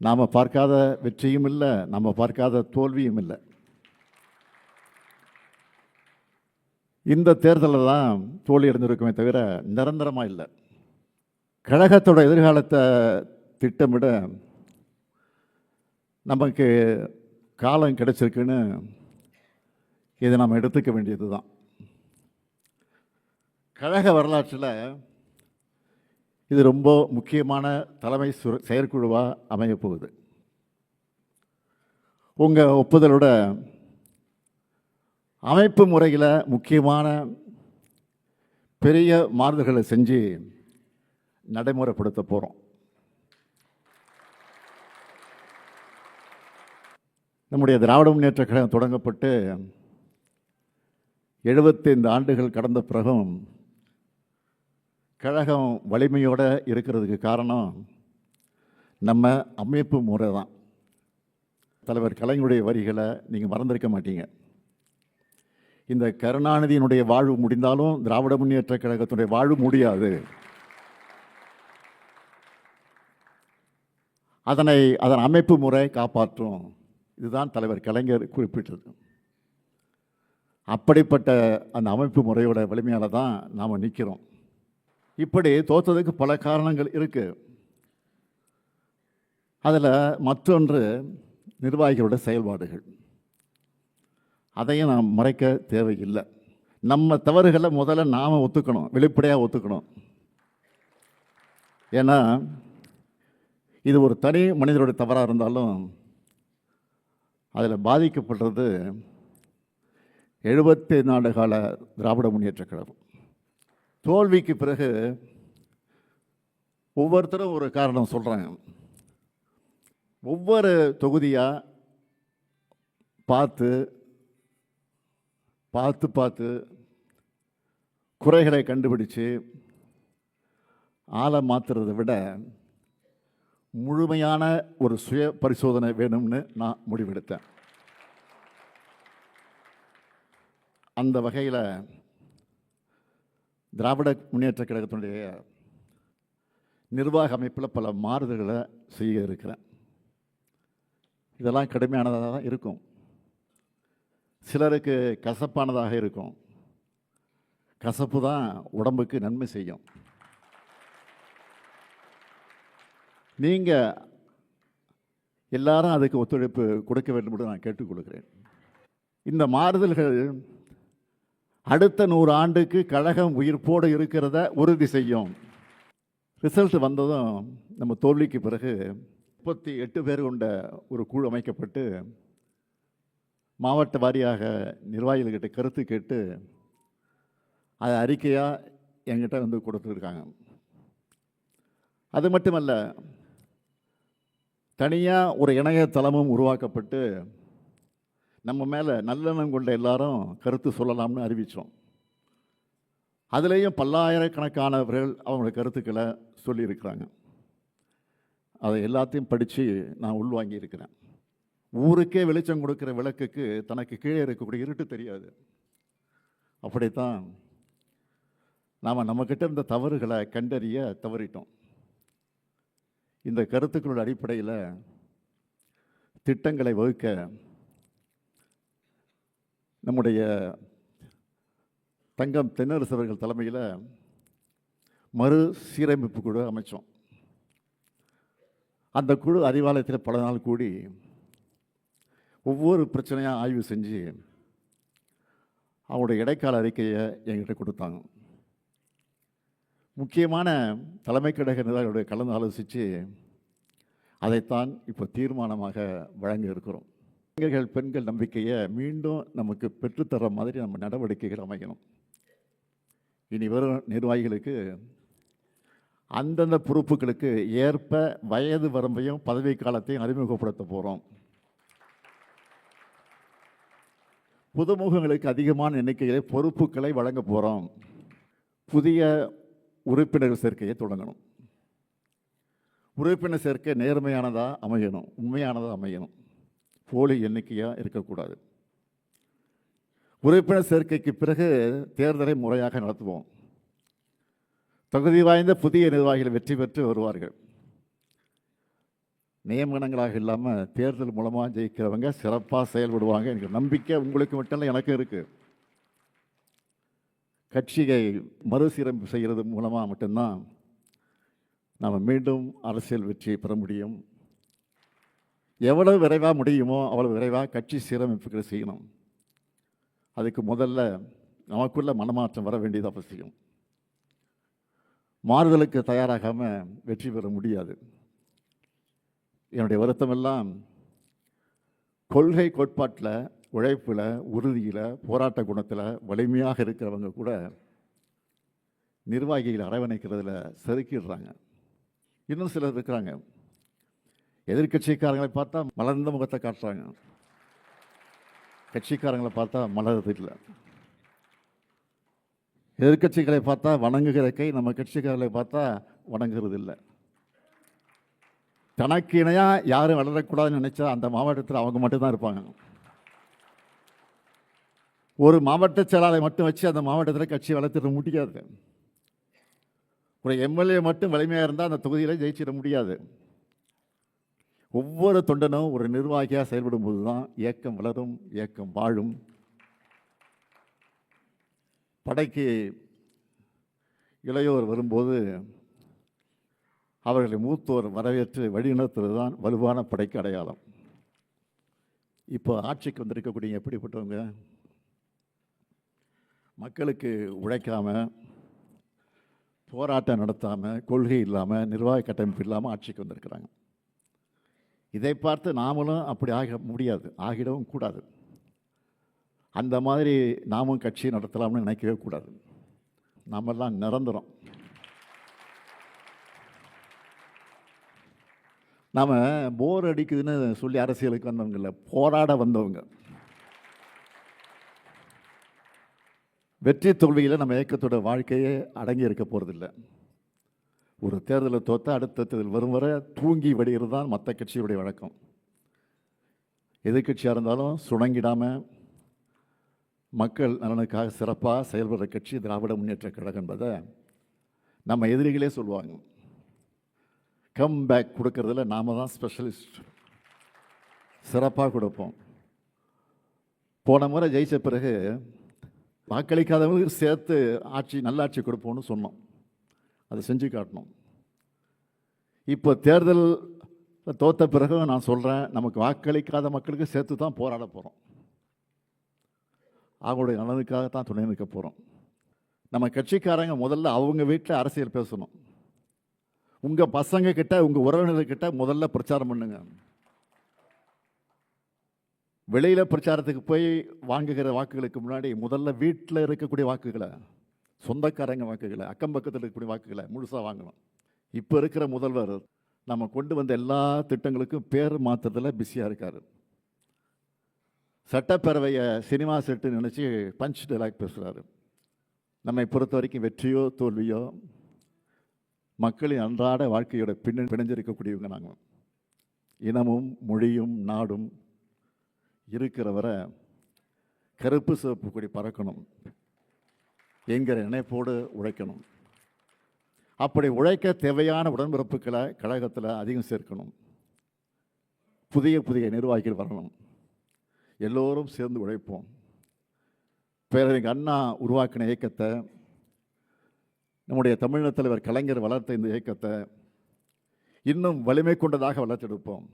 நாம் பார்க்காத வெற்றியும் இல்லை, நம்ம பார்க்காத தோல்வியும் இல்லை. இந்த தேர்தலில் தான் தோல்வி அடைந்திருக்குமே தவிர நிரந்தரமாக இல்லை. கழகத்தோட எதிர்காலத்தை திட்டமிட நமக்கு காலம் கிடைச்சிருக்குன்னு இதை நாம் எடுத்துக்க வேண்டியது தான். கழக வரலாற்றில் இது ரொம்ப முக்கியமான தலைமை செயற்குழுவாக அமைய போகுது. உங்கள் ஒப்புதலோட அமைப்பு முறையில் முக்கியமான பெரிய மாறுதல்களை செஞ்சு நடைமுறைப்படுத்த போகிறோம். நம்முடைய திராவிட முன்னேற்றக் கழகம் தொடங்கப்பட்டு 75 ஆண்டுகள் கடந்த பிறகும் கழகம் வலிமையோடு இருக்கிறதுக்கு காரணம் நம்ம அமைப்பு முறை தான். தலைவர் கலைஞருடைய வரிகளை நீங்கள் மறந்திருக்க மாட்டீங்க. இந்த கருணாநிதியினுடைய வாழ்வு முடிந்தாலும் திராவிட முன்னேற்றக் கழகத்தினுடைய வாழ்வு முடியாது. அதன் அமைப்பு முறை காப்பாற்றும். இதுதான் தலைவர் கலைஞர் குறிப்பிட்டது. அப்படிப்பட்ட அந்த அமைப்பு முறையோட வலிமையால் தான் நாம் நிற்கிறோம். இப்படி தோற்றதுக்கு பல காரணங்கள் இருக்குது. அதில் மற்றொன்று நிர்வாகிகளோட செயல்பாடுகள். அதையும் நாம் மறைக்க தேவையில்லை. நம்ம தவறுகளை முதல்ல நாம் ஒத்துக்கணும், வெளிப்படையாக ஒத்துக்கணும். ஏன்னா இது ஒரு தனி மனிதருடைய தவறாக இருந்தாலும் அதில் பாதிக்கப்படுறது 75 ஆண்டு கால திராவிட முன்னேற்றக் கழகம். தோல்விக்கு பிறகு ஒவ்வொருத்தரும் ஒரு காரணம் சொல்கிறாங்க. ஒவ்வொரு தொகுதியாக பார்த்து பார்த்து பார்த்து குறைகளை கண்டுபிடிச்சு ஆளை மாற்றுறதை விட முழுமையான ஒரு சுய பரிசோதனை வேணும்னு நான் முடிவெடுத்தேன். அந்த வகையில் திராவிட முன்னேற்றக் கழகத்தினுடைய நிர்வாக அமைப்பில் பல மாறுதல்களை செய்ய இருக்கிறேன். இதெல்லாம் கடுமையானதாக தான் இருக்கும், சிலருக்கு கசப்பானதாக இருக்கும். கசப்பு தான் உடம்புக்கு நன்மை செய்யும். நீங்கள் எல்லாரும் அதுக்கு ஒத்துழைப்பு கொடுக்க வேண்டும் என்று நான் கேட்டுக்கொள்கிறேன். இந்த மாறுதல்கள் அடுத்த 100 ஆண்டுக்கு கழகம் உயிர்ப்போடு இருக்கிறத உறுதி செய்யும். ரிசல்ட் வந்ததும் நம்ம தோல்விக்கு பிறகு 38 பேர் கொண்ட ஒரு குழு அமைக்கப்பட்டு மாவட்ட வாரியாக நிர்வாகிகள்கிட்ட கருத்து கேட்டு அதை அறிக்கையாக என்கிட்ட வந்து கொடுத்துருக்காங்க. அது மட்டுமல்ல, தனியாக ஒரு இணையதளமும் உருவாக்கப்பட்டு நம்ம மேலே நல்லெண்ணம் கொண்ட எல்லாரும் கருத்து சொல்லலாம்னு அறிவித்தோம். அதுலேயும் பல்லாயிரக்கணக்கானவர்கள் அவங்களோட கருத்துக்களை சொல்லியிருக்கிறாங்க. அதை எல்லாத்தையும் படித்து நான் உள்வாங்கியிருக்கிறேன். ஊருக்கே வெளிச்சம் கொடுக்குற விளக்குக்கு தனக்கு கீழே இருக்கக்கூடிய இருட்டு தெரியாது. அப்படித்தான் நாம் நம்மக்கிட்ட இருந்த தவறுகளை கண்டறிய தவறிட்டோம். இந்த கருத்துக்களோட அடிப்படையில் திட்டங்களை வகுக்க நம்முடைய தங்கம் தென்னரசு அவர்கள் தலைமையில் மறு சீரமைப்பு குழு அமைச்சோம். அந்த குழு அறிவாலயத்தில் பல நாள் கூடி ஒவ்வொரு பிரச்சனையாக ஆய்வு செஞ்சு அவங்களுடைய இடைக்கால அறிக்கையை என்கிட்ட கொடுத்தாங்க. முக்கியமான தலைமை கழக நிர்வாகிகளுடைய கலந்து ஆலோசித்து அதைத்தான் இப்போ தீர்மானமாக வழங்க இருக்கிறோம். இளைஞர்கள் பெண்கள் நம்பிக்கையை மீண்டும் நமக்கு பெற்றுத்தர மாதிரி நம்ம நடவடிக்கைகள் அமைக்கணும். இனி வரும் நிர்வாகிகளுக்கு அந்தந்த பொறுப்புகளுக்கு ஏற்ப வயது வரம்பையும் பதவி காலத்தையும் அறிமுகப்படுத்த போகிறோம். புதுமுகங்களுக்கு அதிகமான எண்ணிக்கையிலே பொறுப்புகளை வழங்க போகிறோம். புதிய உறுப்பினர் சேர்க்கையை தொடங்கணும். உறுப்பினர் சேர்க்கை நேர்மையானதாக அமையணும், உண்மையானதாக அமையணும், போலி எண்ணிக்கையாக இருக்கக்கூடாது. உறுப்பினர் சேர்க்கைக்கு பிறகு தேர்தலை முறையாக நடத்துவோம். தகுதி வாய்ந்த புதிய நிர்வாகிகள் வெற்றி பெற்று வருவார்கள். நியமனங்களாக இல்லாமல் தேர்தல் மூலமாக ஜெயிக்கிறவங்க சிறப்பாக செயல்படுவாங்க. எனக்கு நம்பிக்கை உங்களுக்கு மட்டும் இல்லை, எனக்கும் இருக்குது. கட்சியை மறுசீரமைப்பு செய்கிறது மூலமாக மட்டும்தான் நாம் மீண்டும் அரசியல் வெற்றியை பெற முடியும். எவ்வளவு விரைவாக முடியுமோ அவ்வளவு விரைவாக கட்சி சீரமைப்புகளை செய்யணும். அதுக்கு முதல்ல நமக்குள்ள மனமாற்றம் வர வேண்டியது அவசியம். மாறுதலுக்கு தயாராகாமல் வெற்றி பெற முடியாது. என்னுடைய வருத்தமெல்லாம் கொள்கை கோட்பாட்டில், உழைப்பில், உறுதியில், போராட்ட குணத்தில் வலிமையாக இருக்கிறவங்க கூட நிர்வாகிகளை அரவணைக்கிறதுல செதுக்கிடுறாங்க. இன்னும் சிலர் இருக்கிறாங்க, எதிர்கட்சிக்காரங்களை பார்த்தா மலர்ந்த முகத்தை காட்டுறாங்க, கட்சிக்காரங்களை பார்த்தா மலர்றது இல்லை. எதிர்கட்சிகளை பார்த்தா வணங்குகிற கை நம்ம கட்சிக்காரர்களை பார்த்தா வணங்குறது இல்லை. தனக்கு இணையாக யாரும் வளரக்கூடாதுன்னு நினைச்சா அந்த மாவட்டத்தில் அவங்க மட்டும்தான் இருப்பாங்க. ஒரு மாவட்ட செயலாளரை மட்டும் வச்சு அந்த மாவட்டத்தில் கட்சி வளர்த்திட முடியாது. ஒரு எம்எல்ஏ மட்டும் வலிமையாக இருந்தால் அந்த தொகுதியில் ஜெயிச்சிட முடியாது. ஒவ்வொரு தொண்டனும் ஒரு நிர்வாகியாக செயல்படும் போது தான் இயக்கம் வளரும், இயக்கம் வாழும். படைக்கு இளையோர் வரும்போது அவர்களை மூத்தோர் வரவேற்று வழிநடத்துவது தான் வலுவான படைக்கு அடையாளம். இப்போ ஆட்சிக்கு வந்திருக்கக்கூடிய எப்படிப்பட்டவங்க? மக்களுக்கு உழைக்காமல், போராட்டம் நடத்தாமல், கொள்கை இல்லாமல், நிர்வாக கட்டமைப்பு இல்லாமல் ஆட்சிக்கு வந்திருக்கிறாங்க. இதை பார்த்து நாமளும் அப்படி ஆக முடியாது, ஆகிடவும் கூடாது. அந்த மாதிரி நாமும் கட்சி நடத்தலாம்னு நினைக்கவே கூடாது. நாமெல்லாம் நிரந்தரம். நாம் போர் அடிக்குதுன்னு சொல்லி அரசியலுக்கு வந்தவங்க இல்லை, போராட வந்தவங்க. வெற்றி தோல்வியில் நம்ம இயக்கத்தோட வாழ்க்கையே அடங்கி இருக்க போகிறதில்லை. ஒரு தேர்தலில் தோற்ற அடுத்த தேர்தல் வரும் வரை தூங்கி வடிகிறது தான் மற்ற கட்சியுடைய வழக்கம். எதிர்கட்சியாக இருந்தாலும் சுணங்கிடாமல் மக்கள் நலனுக்காக சிறப்பாக செயல்படுற கட்சி திராவிட முன்னேற்ற கழகம் என்பதை நம்ம எதிரிகளே சொல்லுவாங்க. கம் பேக் கொடுக்கறதுல நாம தான் ஸ்பெஷலிஸ்ட், சிறப்பாக கொடுப்போம். போன முறை ஜெயிச்ச பிறகு வாக்களிக்காதவங்களுக்கு சேர்த்து நல்லாட்சி கொடுப்போம்னு சொன்னோம், அதை செஞ்சு காட்டணும். இப்போ தேர்தல் தோற்ற பிறகு நான் சொல்கிறேன், நமக்கு வாக்களிக்காத மக்களுக்கு சேர்த்து தான் போராட போகிறோம். அவங்களுடைய நலனுக்காகத்தான் துணை நிற்க போகிறோம். நம்ம கட்சிக்காரங்க முதல்ல அவங்க வீட்டில் அரசியல் பேசணும். உங்கள் பசங்க கிட்ட, உங்கள் உறவினர்கிட்ட முதல்ல பிரச்சாரம் பண்ணுங்க. வெளியில் பிரச்சாரத்துக்கு போய் வாங்குகிற வாக்குகளுக்கு முன்னாடி முதல்ல வீட்டில் இருக்கக்கூடிய வாக்குகளை, சொந்தக்காரங்க வாக்குகளை, அக்கம் பக்கத்தில் இருக்கக்கூடிய வாக்குகளை முழுசாக வாங்கணும். இப்போ இருக்கிற முதல்வர் நம்ம கொண்டு வந்த எல்லா திட்டங்களுக்கும் பேர் மாற்றுறதுல பிஸியாக இருக்கார். சட்டப்பேரவையை சினிமா செட்டு நினச்சி பஞ்ச் டைலாக் பேசுகிறாரு. நம்மை பொறுத்த வரைக்கும் வெற்றியோ தோல்வியோ மக்களின் அன்றாட வாழ்க்கையோட பிணைஞ்சிருக்கக்கூடியவங்க நாங்கள். இனமும் மொழியும் நாடும் இருக்கிற வரை கருப்பு சிவப்பு கொடி பறக்கணும் என்கிற நினைப்போடு உழைக்கணும். அப்படி உழைக்க தேவையான உடன்பிறப்புகளை கழகத்தில் அதிகம் சேர்க்கணும். புதிய புதிய நிர்வாகிகள் வரணும். எல்லோரும் சேர்ந்து உழைப்போம். பேரறிஞர் அண்ணா உருவாக்கின இயக்கத்தை, நம்முடைய தமிழக தலைவர் கலைஞர் வளர்த்த இந்த இயக்கத்தை இன்னும் வலிமை கொண்டதாக வளர்த்தெடுப்போம்.